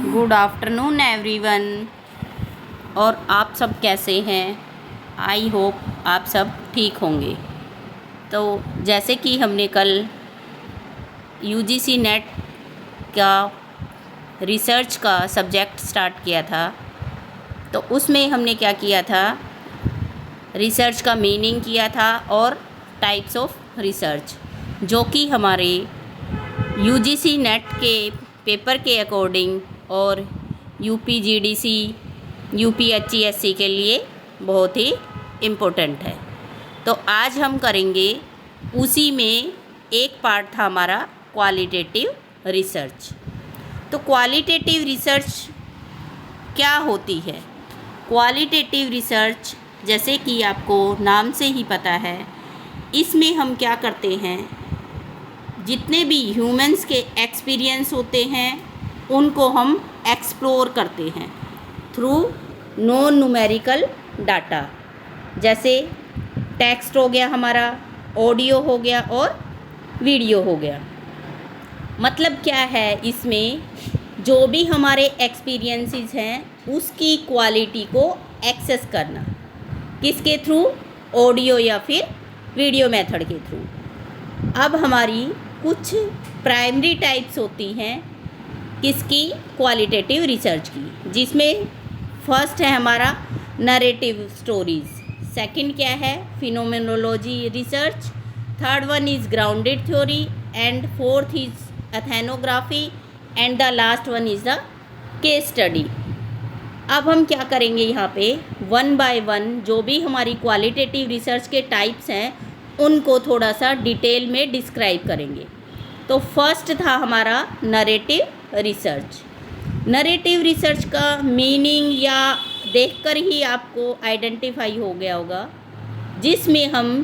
Good afternoon everyone. और आप सब कैसे हैं? आई होप आप सब ठीक होंगे। तो जैसे कि हमने कल यूजीसी नेट का रिसर्च का सब्जेक्ट स्टार्ट किया था, तो उसमें हमने क्या किया था, रिसर्च का मीनिंग किया था और टाइप्स ऑफ रिसर्च, जो कि हमारे यूजीसी नेट के पेपर के अकॉर्डिंग और यूपीजीडीसी यूपीएचईएससी के लिए बहुत ही इम्पोर्टेंट है। तो आज हम करेंगे, उसी में एक पार्ट था हमारा क्वालिटेटिव रिसर्च। तो क्वालिटेटिव रिसर्च क्या होती है? क्वालिटेटिव रिसर्च, जैसे कि आपको नाम से ही पता है, इसमें हम क्या करते हैं, जितने भी ह्यूमंस के एक्सपीरियंस होते हैं उनको हम एक्सप्लोर करते हैं थ्रू नॉन न्यूमेरिकल डाटा। जैसे टेक्स्ट हो गया हमारा, ऑडियो हो गया और वीडियो हो गया। मतलब क्या है, इसमें जो भी हमारे एक्सपीरियंसेस हैं उसकी क्वालिटी को एक्सेस करना, किसके थ्रू? ऑडियो या फिर वीडियो मेथड के थ्रू। अब हमारी कुछ प्राइमरी टाइप्स होती हैं किसकी? क्वालिटेटिव रिसर्च की, जिसमें फर्स्ट है हमारा नरेटिव स्टोरीज, सेकंड क्या है? Phenomenology research, third one is grounded theory and fourth is ethnography and the last one is the case study. अब हम क्या करेंगे, यहाँ पे वन बाय वन जो भी हमारी क्वालिटेटिव रिसर्च के टाइप्स हैं उनको थोड़ा सा डिटेल में डिस्क्राइब करेंगे। तो फर्स्ट था हमारा नरेटिव रिसर्च। नरेटिव रिसर्च का मीनिंग या देखकर ही आपको आइडेंटिफाई हो गया होगा, जिसमें हम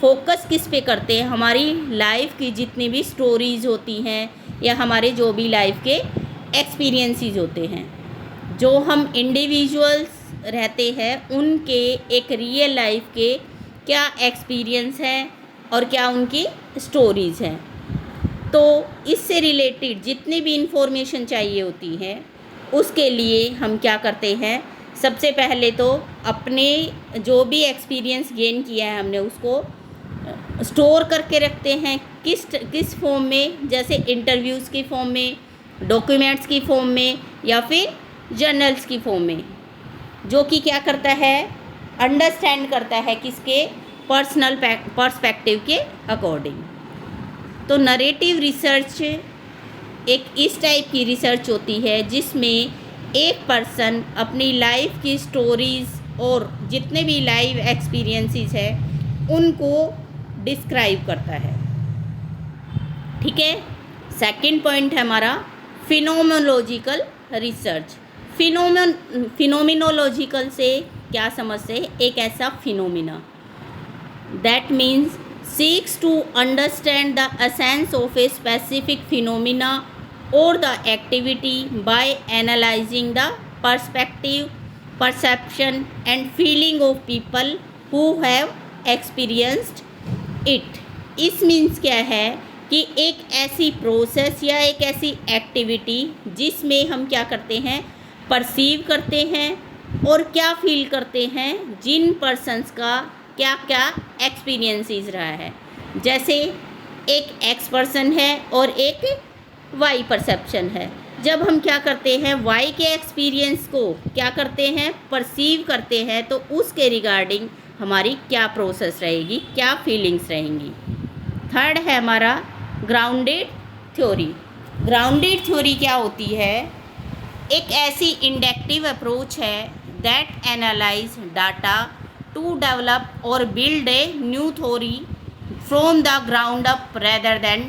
फोकस किस पे करते हैं, हमारी लाइफ की जितनी भी स्टोरीज़ होती हैं या हमारे जो भी लाइफ के एक्सपीरियंसेस होते हैं, जो हम इंडिविजुअल्स रहते हैं उनके एक रियल लाइफ के क्या एक्सपीरियंस हैं और क्या उनकी स्टोरीज़ हैं। तो इससे रिलेटेड जितनी भी इंफॉर्मेशन चाहिए होती है उसके लिए हम क्या करते हैं, सबसे पहले तो अपने जो भी एक्सपीरियंस गेन किया है हमने उसको स्टोर करके रखते हैं। किस फॉर्म में? जैसे इंटरव्यूज़ की फॉर्म में, डॉक्यूमेंट्स की फॉर्म में या फिर जर्नल्स की फॉर्म में, जो कि क्या करता है, अंडरस्टैंड करता है किसके? पर्सनल पर्सपेक्टिव के अकॉर्डिंग। तो नरेटिव रिसर्च एक इस टाइप की रिसर्च होती है जिसमें एक पर्सन अपनी लाइफ की स्टोरीज़ और जितने भी लाइव एक्सपीरियंसेस हैं उनको डिस्क्राइब करता है। ठीक है। सेकंड पॉइंट है हमारा फिनोमेनोलॉजिकल रिसर्च। फिनोमिनोलॉजिकल से क्या समझते हैं? एक ऐसा phenomena that means seeks to understand the essence of a specific phenomena or the activity by analyzing the perspective, perception and feeling of people who have experienced it। इस means क्या है कि एक ऐसी प्रोसेस या एक ऐसी एक्टिविटी जिसमें हम क्या करते हैं, परसीव करते हैं और क्या फील करते हैं, जिन पर्सन्स का क्या क्या एक्सपीरियंसेस रहा है। जैसे एक एक्स पर्सन है और एक वाई परसेप्शन है। जब हम क्या करते हैं, वाई के एक्सपीरियंस को क्या करते हैं, परसीव करते हैं, तो उसके रिगार्डिंग हमारी क्या प्रोसेस रहेगी, क्या फीलिंग्स रहेंगी। थर्ड है हमारा ग्राउंडेड थ्योरी। ग्राउंडेड थ्योरी क्या होती है? एक ऐसी इंडक्टिव अप्रोच है that analyse data to develop or build a new theory from the ground up rather than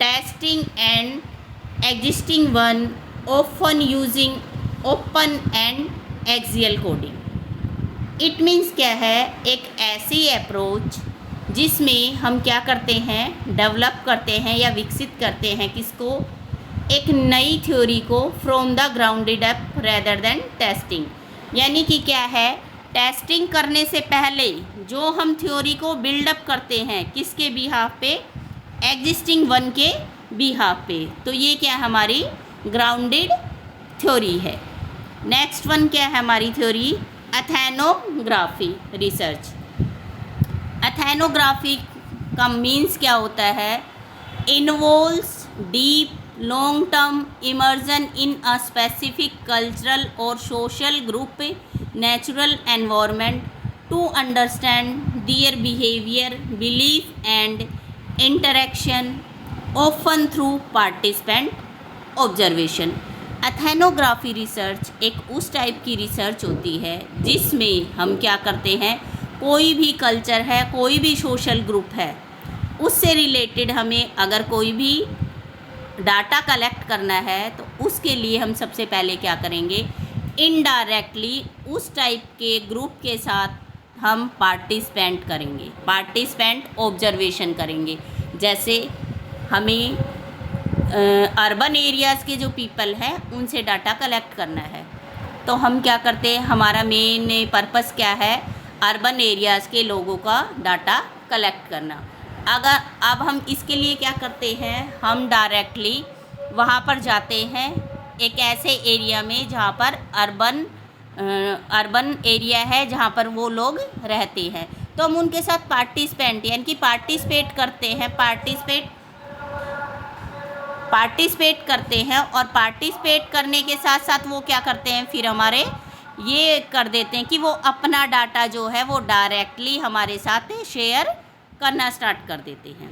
testing an existing one, often using open and axial coding। It means क्या है? एक ऐसी अप्रोच जिसमें हम क्या करते हैं, डेवलप करते हैं या विकसित करते हैं किसको? एक नई थ्योरी को from the grounded up rather than testing. यानी कि क्या है, टेस्टिंग करने से पहले जो हम थ्योरी को बिल्डअप करते हैं किसके बिहाफ पे? एग्जिस्टिंग वन के बिहाफ पे। तो ये क्या हमारी ग्राउंडेड थ्योरी है। नेक्स्ट वन क्या है हमारी थ्योरी? एथेनोग्राफी रिसर्च। एथेनोग्राफी का मीन्स क्या होता है? Involves deep long term immersion in a specific cultural और social group natural environment to understand their behaviour belief and interaction often through participant observation. Ethnography research एक उस टाइप की रिसर्च होती है जिसमें हम क्या करते हैं, कोई भी कल्चर है, कोई भी सोशल ग्रुप है, उससे रिलेटेड हमें अगर कोई भी डाटा कलेक्ट करना है तो उसके लिए हम सबसे पहले क्या करेंगे, इनडायरेक्टली उस टाइप के ग्रुप के साथ हम पार्टिसिपेंट करेंगे, पार्टिसिपेंट ऑब्जर्वेशन करेंगे। जैसे हमें अर्बन एरियाज़ के जो पीपल हैं उनसे डाटा कलेक्ट करना है, तो हम क्या करते हैं, हमारा मेन पर्पस क्या है, अर्बन एरियाज़ के लोगों का डाटा कलेक्ट करना। अगर अब हम इसके लिए क्या करते हैं, हम डायरेक्टली वहाँ पर जाते हैं एक ऐसे एरिया में जहाँ पर अर्बन एरिया है, जहाँ पर वो लोग रहते हैं, तो हम उनके साथ पार्टिसिपेट करते हैं, पार्टिसिपेट करते हैं। और पार्टिसिपेट करने के साथ साथ वो क्या करते हैं, फिर हमारे ये कर देते हैं कि वो अपना डाटा जो है वो डायरेक्टली हमारे साथ शेयर करना स्टार्ट कर देते हैं।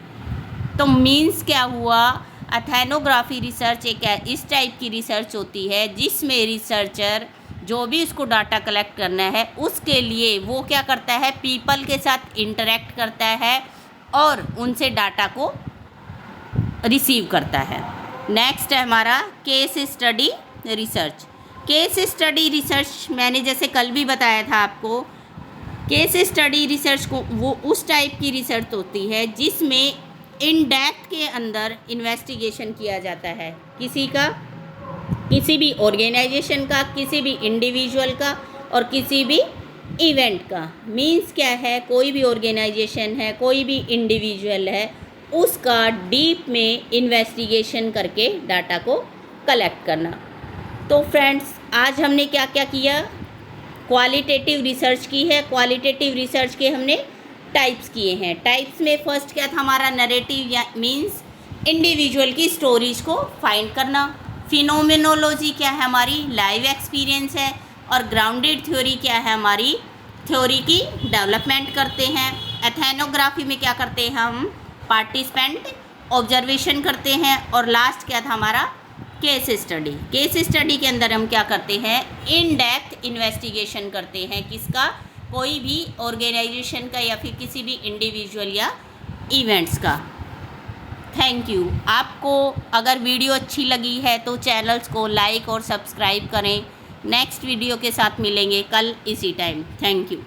तो मीन्स क्या हुआ, एथेनोग्राफी रिसर्च एक इस टाइप की रिसर्च होती है जिसमें रिसर्चर जो भी उसको डाटा कलेक्ट करना है उसके लिए वो क्या करता है, पीपल के साथ इंटरेक्ट करता है और उनसे डाटा को रिसीव करता है। नेक्स्ट है हमारा case study research. Case study research मैंने जैसे कल भी बताया था आपको, केस स्टडी रिसर्च को वो उस टाइप की रिसर्च होती है जिसमें इन डेप्थ के अंदर इन्वेस्टिगेशन किया जाता है, किसी भी ऑर्गेनाइजेशन का, किसी भी इंडिविजुअल का और किसी भी इवेंट का। मीन्स क्या है, कोई भी ऑर्गेनाइजेशन है, कोई भी इंडिविजुअल है, उसका डीप में इन्वेस्टिगेशन करके डाटा को कलेक्ट करना। तो फ्रेंड्स आज हमने क्या क्या किया, क्वालिटेटिव रिसर्च की है। क्वालिटेटिव रिसर्च के हमने टाइप्स किए हैं। टाइप्स में फर्स्ट क्या था हमारा, नरेटिव या मीन्स इंडिविजुअल की स्टोरीज को फाइंड करना। फिनोमेनोलॉजी क्या है हमारी, लाइव एक्सपीरियंस है। और ग्राउंडेड थ्योरी क्या है हमारी, थ्योरी की डेवलपमेंट करते हैं। एथेनोग्राफी में क्या करते हैं हम, पार्टिसिपेंट ऑब्जर्वेशन करते हैं। और लास्ट क्या था हमारा, केस स्टडी। केस स्टडी के अंदर हम क्या करते हैं, इन डेप्थ इन्वेस्टिगेशन करते हैं, किसका, कोई भी ऑर्गेनाइजेशन का या फिर किसी भी इंडिविजुअल या इवेंट्स का। Thank you. आपको अगर वीडियो अच्छी लगी है तो चैनल्स को लाइक और सब्सक्राइब करें। नेक्स्ट वीडियो के साथ मिलेंगे कल इसी टाइम। Thank you.